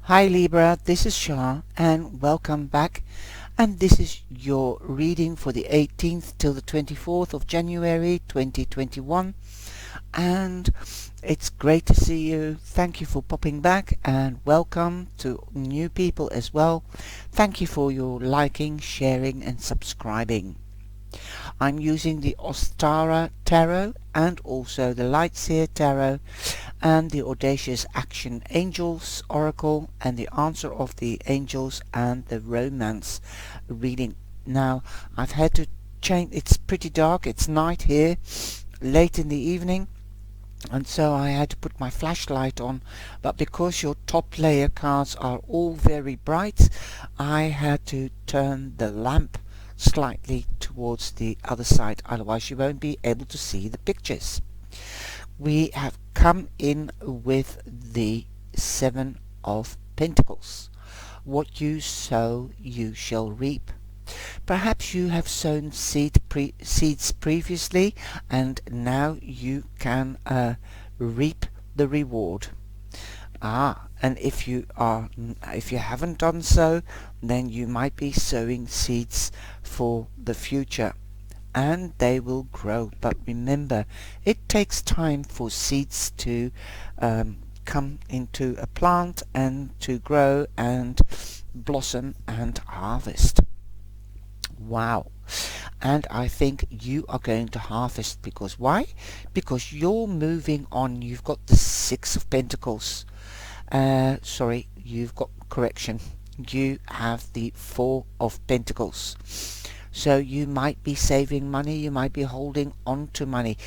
Hi Libra, this is Char and welcome back, and this is your reading for the 18th till the 24th of January 2021, and it's great to see you. Thank you for popping back and welcome to new people as well. Thank you for your liking, sharing and subscribing. I'm using the Ostara Tarot and also the Lightseer Tarot and the Audacious Action Angels Oracle and the Answer of the Angels and the Romance reading. Now I've had to change, it's pretty dark, it's night here, late in the evening, and so I had to put my flashlight on, but because your top layer cards are all very bright, I had to turn the lamp slightly towards the other side, otherwise you won't be able to see the pictures. We have come in with the Seven of Pentacles. What you sow, you shall reap. Perhaps you have sown seeds previously and now you can reap the reward. And if you haven't done so, then you might be sowing seeds for the future, and they will grow. But remember, it takes time for seeds to come into a plant and to grow and blossom and harvest. Wow. And I think you are going to harvest, because why? Because you're moving on. You've got the Six of Pentacles. You've got correction. You have the Four of Pentacles. So you might be saving money, you might be holding on to money.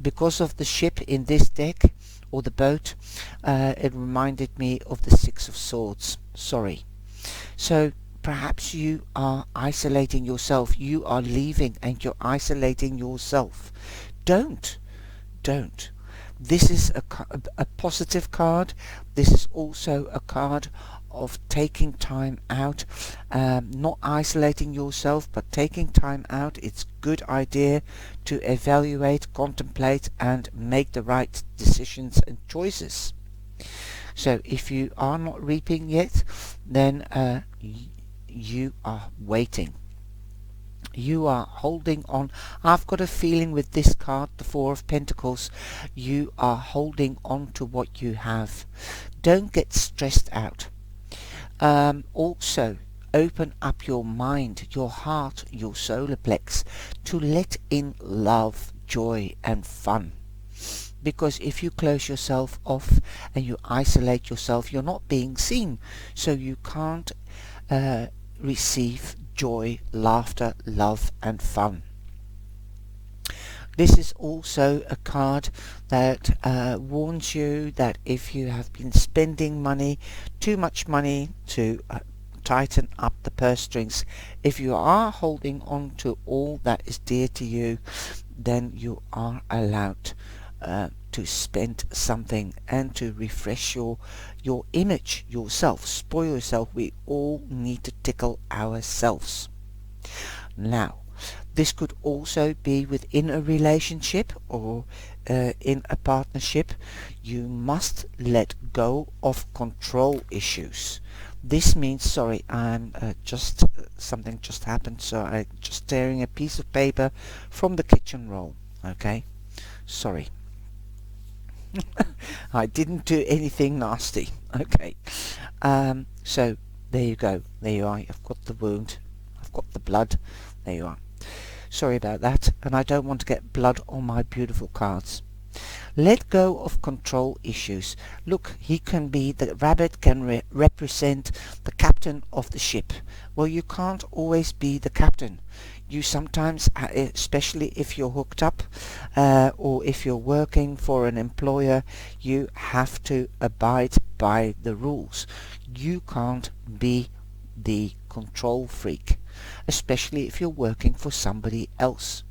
Because of the ship in this deck, or the boat, it reminded me of the Six of Swords. So perhaps you are isolating yourself, you are leaving and you're isolating yourself. Don't. This is a positive card. This is also a card of taking time out, not isolating yourself, but taking time out. It's a good idea to evaluate, contemplate and make the right decisions and choices. So if you are not reaping yet, then you are waiting. You are holding on. I've got a feeling with this card, the Four of Pentacles, you are holding on to what you have. Don't get stressed out. Also, open up your mind, your heart, your solar plex to let in love, joy and fun. Because if you close yourself off and you isolate yourself, you're not being seen. So you can't receive joy, laughter, love and fun. This is also a card that warns you that if you have been spending money, too much money, to tighten up the purse strings. If you are holding on to all that is dear to you, then you are allowed to spend something and to refresh your image, yourself, spoil yourself. We all need to tickle ourselves. Now, this could also be within a relationship or in a partnership. You must let go of control issues. This means, sorry, I'm something just happened, so I'm just tearing a piece of paper from the kitchen roll. Okay, sorry. I didn't do anything nasty. Okay, so there you go. There you are. I've got the wound. I've got the blood. There you are. Sorry about that, and I don't want to get blood on my beautiful cards. Let go of control issues. Look, the rabbit can represent the captain of the ship. Well, you can't always be the captain. You sometimes, especially if you're hooked up or if you're working for an employer, you have to abide by the rules. You can't be the control freak, especially if you're working for somebody else.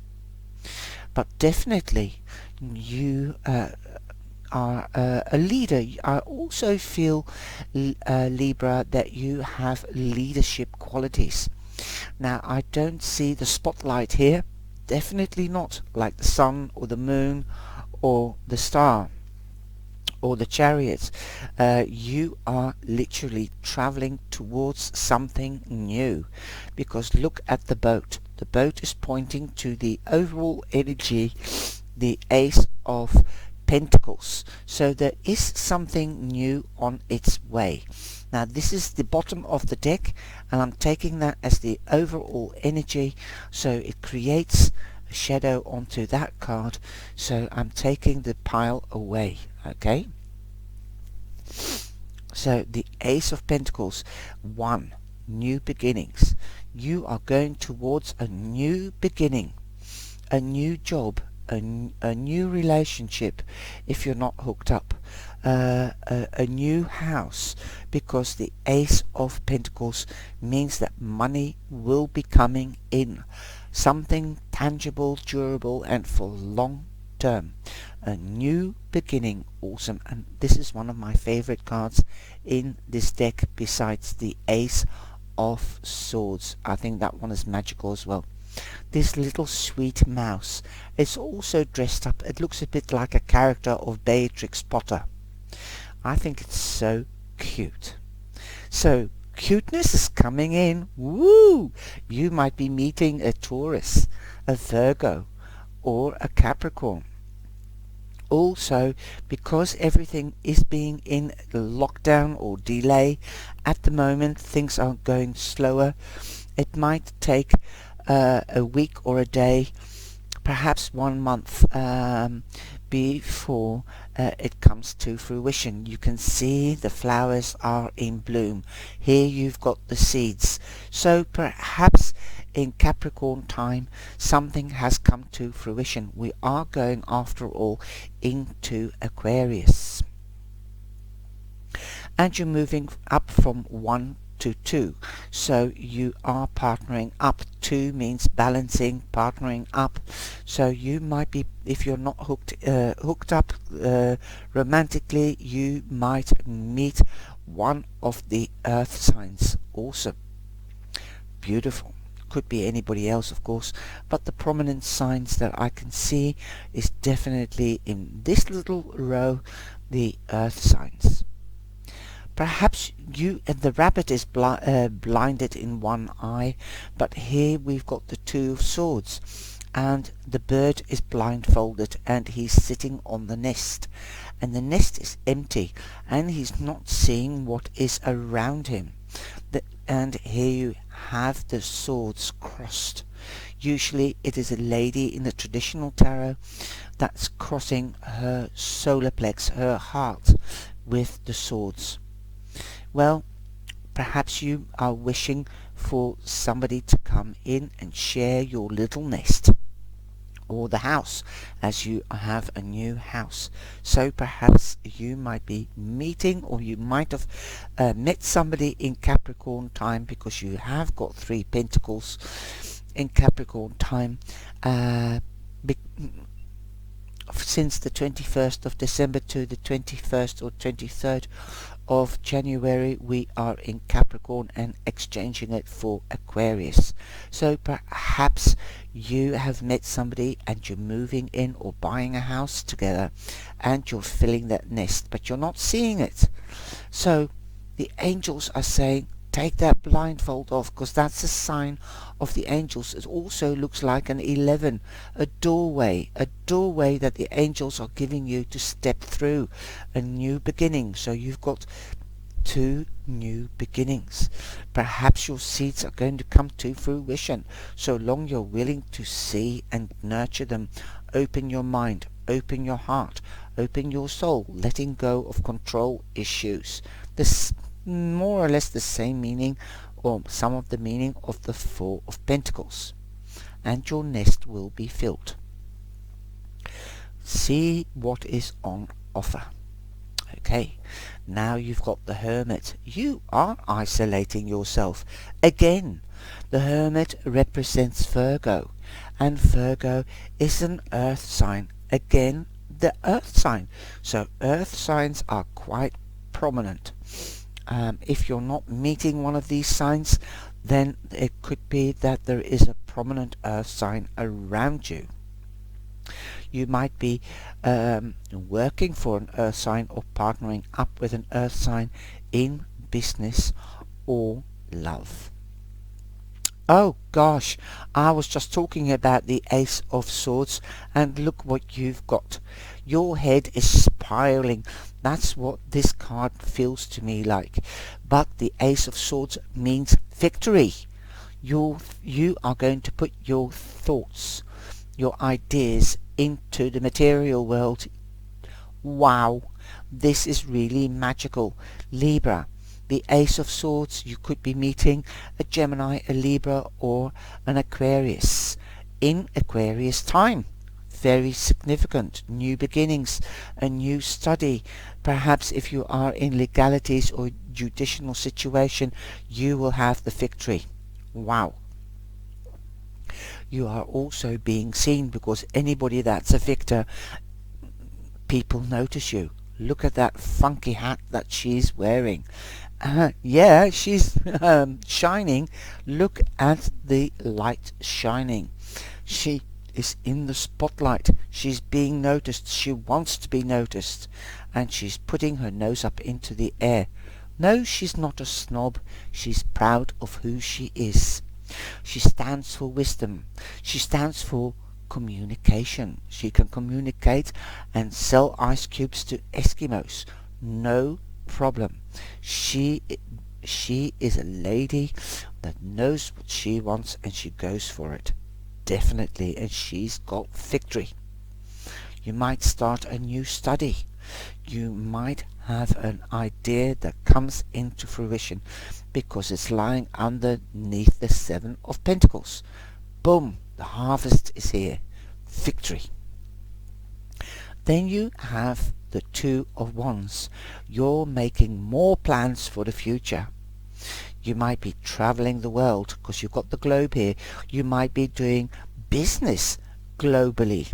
But definitely you are a leader. I also feel, Libra, that you have leadership qualities. Now, I don't see the spotlight here, definitely not like the sun or the moon or the star or the Chariots. You are literally traveling towards something new, because look at the boat. The boat is pointing to the overall energy, the Ace of Pentacles. So there is something new on its way. Now this is the bottom of the deck, and I'm taking that as the overall energy, so it creates a shadow onto that card, so I'm taking the pile away. Okay, so the Ace of Pentacles, 1, new beginnings. You are going towards a new beginning, a new job, a new relationship if you're not hooked up, a new house, because the Ace of Pentacles means that money will be coming in, something tangible, durable, and for long term. A new beginning. Awesome. And this is one of my favorite cards in this deck besides the Ace of Swords. I think that one is magical as well. This little sweet mouse is also dressed up. It looks a bit like a character of Beatrix Potter. I think it's so cute. So cuteness is coming in. Woo! You might be meeting a Taurus, a Virgo, or a Capricorn. Also, because everything is being in lockdown or delay at the moment, things are going slower. It might take a week or a day, perhaps 1 month, before it comes to fruition. You can see the flowers are in bloom. Here you've got the seeds. So perhaps in Capricorn time something has come to fruition. We are going, after all, into Aquarius. And you're moving up from 1 to 2, so you are partnering up. 2 means balancing, partnering up. So you might be, if you're not hooked up romantically, you might meet one of the earth signs. Awesome, beautiful. Could be anybody else, of course, but the prominent signs that I can see is definitely in this little row, the earth signs. Perhaps you, and the rabbit is blinded in one eye, but here we've got the 2 of Swords, and the bird is blindfolded and he's sitting on the nest, and the nest is empty and he's not seeing what is around him. And here you have the swords crossed. Usually it is a lady in the traditional tarot that's crossing her solar plex, her heart, with the swords. Well, perhaps you are wishing for somebody to come in and share your little nest, or the house, as you have a new house. So perhaps you might be meeting, or you might have met somebody in Capricorn time, because you have got 3 pentacles in Capricorn time. Since the 21st of December to the 21st or 23rd of January, we are in Capricorn and exchanging it for Aquarius. So perhaps you have met somebody and you're moving in or buying a house together, and you're filling that nest, but you're not seeing it. So the angels are saying, take that blindfold off, because that's a sign of the angels. It also looks like an 11, a doorway that the angels are giving you to step through, a new beginning. So you've got 2 new beginnings. Perhaps your seeds are going to come to fruition, so long you're willing to see and nurture them. Open your mind, open your heart, open your soul, letting go of control issues. This more or less the same meaning, or some of the meaning, of the 4 of Pentacles. And your nest will be filled. See what is on offer. Okay, now you've got the Hermit. You are isolating yourself. Again, the Hermit represents Virgo, and Virgo is an earth sign. Again, the earth sign. So earth signs are quite prominent. If you're not meeting one of these signs, then it could be that there is a prominent earth sign around you. You might be working for an earth sign or partnering up with an earth sign in business or love. Oh gosh, I was just talking about the Ace of Swords, and look what you've got. Your head is spiraling. That's what this card feels to me like. But the Ace of Swords means victory. You are going to put your thoughts, your ideas into the material world. Wow, this is really magical. Libra, the Ace of Swords, you could be meeting a Gemini, a Libra, or an Aquarius in Aquarius time. Very significant. New beginnings, a new study. Perhaps if you are in legalities or judicial situation, you will have the victory. Wow. You are also being seen, because anybody that's a victor, people notice you. Look at that funky hat that she's wearing. Yeah, she's shining. Look at the light shining. She is in the spotlight. She's being noticed. She wants to be noticed. And she's putting her nose up into the air. No, she's not a snob. She's proud of who she is. She stands for wisdom. She stands for communication. She can communicate and sell ice cubes to Eskimos. No problem. She is a lady that knows what she wants and she goes for it. Definitely. And she's got victory. You might start a new study. You might have an idea that comes into fruition because it's lying underneath the Seven of Pentacles. Boom! The harvest is here. Victory. Then you have the Two of Wands. You're making more plans for the future. You might be traveling the world because you've got the globe here. You might be doing business globally.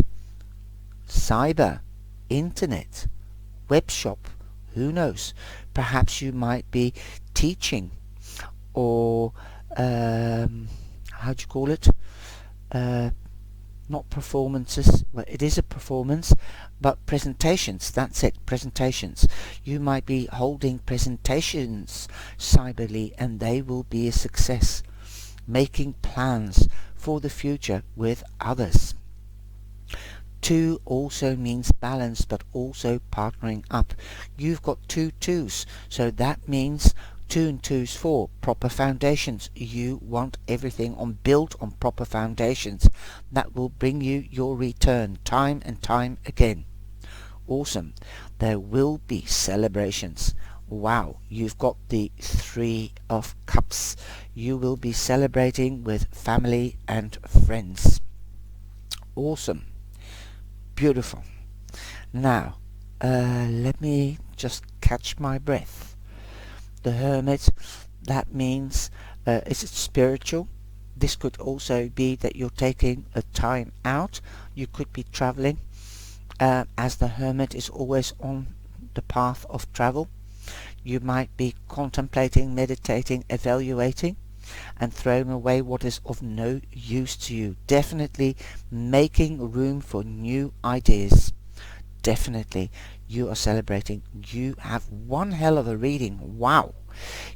Cyber, internet, web shop, who knows? Perhaps you might be teaching or how do you call it? Not performances, well, it is a performance, but presentations, that's it, presentations. You might be holding presentations cyberly and they will be a success. Making plans for the future with others. Two also means balance, but also partnering up. You've got two twos, so that means 2 and 2 is 4. Proper foundations. You want everything built on proper foundations. That will bring you your return time and time again. Awesome. There will be celebrations. Wow, you've got the 3 of Cups. You will be celebrating with family and friends. Awesome. Beautiful. Now, let me just catch my breath. The Hermit, that means, is it spiritual? This could also be that you're taking a time out. You could be traveling, as the Hermit is always on the path of travel. You might be contemplating, meditating, evaluating, and throwing away what is of no use to you. Definitely making room for new ideas. Definitely you are celebrating. You have one hell of a reading. Wow.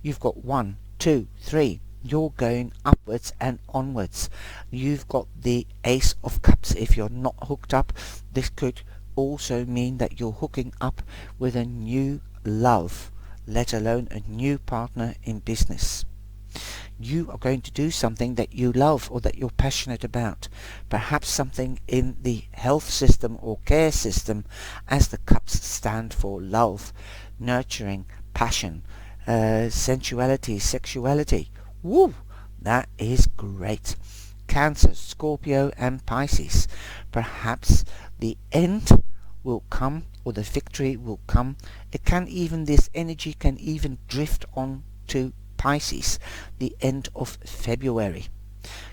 You've got 1, 2, 3. You're going upwards and onwards. You've got the Ace of Cups. If you're not hooked up, this could also mean that you're hooking up with a new love, let alone a new partner in business. You are going to do something that you love or that you're passionate about. Perhaps something in the health system or care system, as the cups stand for love, nurturing, passion, sensuality, sexuality. Woo! That is great. Cancer, Scorpio and Pisces. Perhaps the end will come or the victory will come. This energy can even drift on to Pisces, the end of February.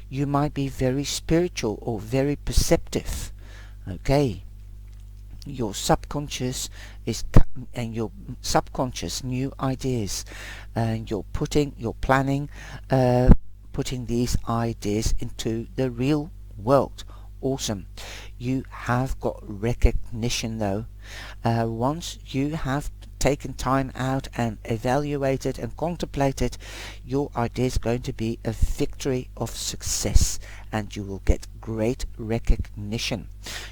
You might be very spiritual or very perceptive. Okay. Your subconscious new ideas, and you're planning, putting these ideas into the real world. awesome. You have got recognition though. Once you have taken time out and evaluated and contemplated, your idea is going to be a victory of success and you will get great recognition.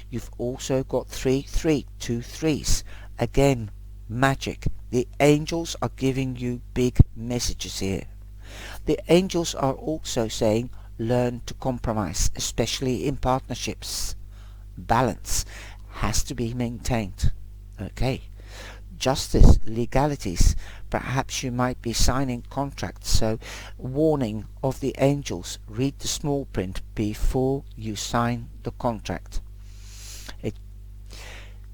You've also got 2 threes. Again, magic. The angels are giving you big messages here. The angels are also saying learn to compromise, especially in partnerships. Balance has to be maintained. Okay. Justice, legalities. Perhaps you might be signing contracts, so warning of the angels, read the small print before you sign the contract.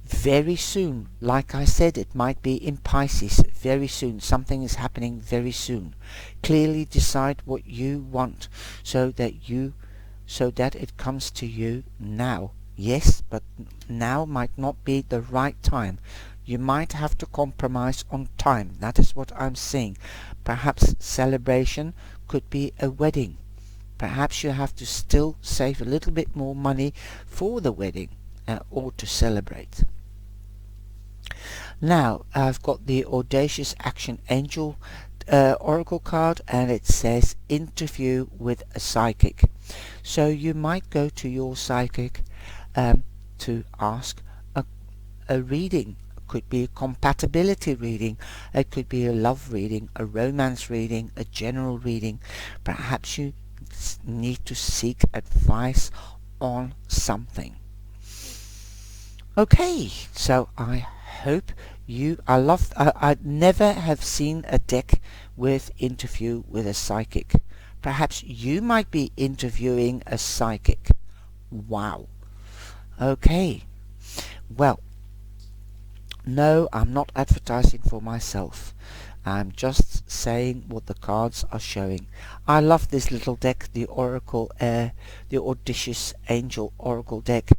Very soon, like I said, it might be in Pisces, very soon, something is happening very soon. Clearly decide what you want so that it comes to you now. Yes, but now might not be the right time. You might have to compromise on time. That is what I'm saying. Perhaps celebration could be a wedding. Perhaps you have to still save a little bit more money for the wedding or to celebrate. Now I've got the Audacious Action Angel Oracle card, and it says interview with a psychic. So you might go to your psychic to ask a reading. It could be a compatibility reading, it could be a love reading, a romance reading, a general reading. Perhaps you need to seek advice on something. Okay, so I hope I never have seen a deck with interview with a psychic. Perhaps you might be interviewing a psychic. Wow. Okay. Well, no, I'm not advertising for myself. I'm just saying what the cards are showing. I love this little deck, the Oracle, the Audacious Angel Oracle deck.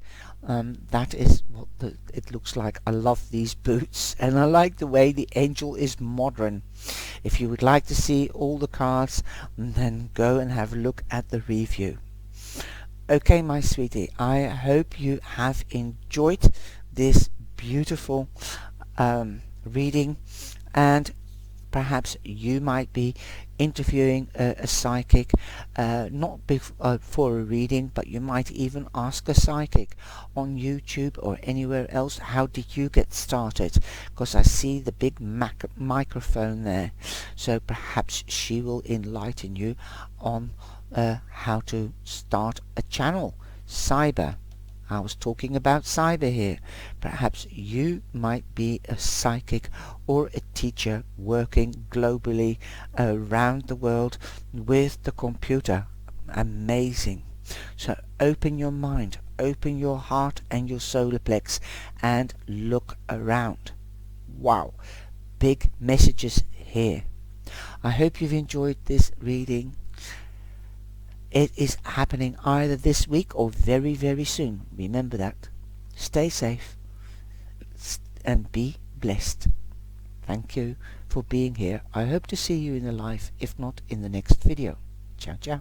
That is what it looks like. I love these boots, and I like the way the angel is modern. If you would like to see all the cards, then go and have a look at the review. Okay, my sweetie, I hope you have enjoyed this beautiful reading, and perhaps you might be interviewing a psychic, not for a reading, but you might even ask a psychic on YouTube or anywhere else, how did you get started? Because I see the big microphone there, so perhaps she will enlighten you on how to start a channel. Cyber. I was talking about cyber here. Perhaps you might be a psychic or a teacher working globally around the world with the computer. Amazing. So open your mind, open your heart and your solar plex and look around. Wow. Big messages here. I hope you've enjoyed this reading. It is happening either this week or very, very soon. Remember that. Stay safe and be blessed. Thank you for being here. I hope to see you in the life, if not in the next video. Ciao, ciao.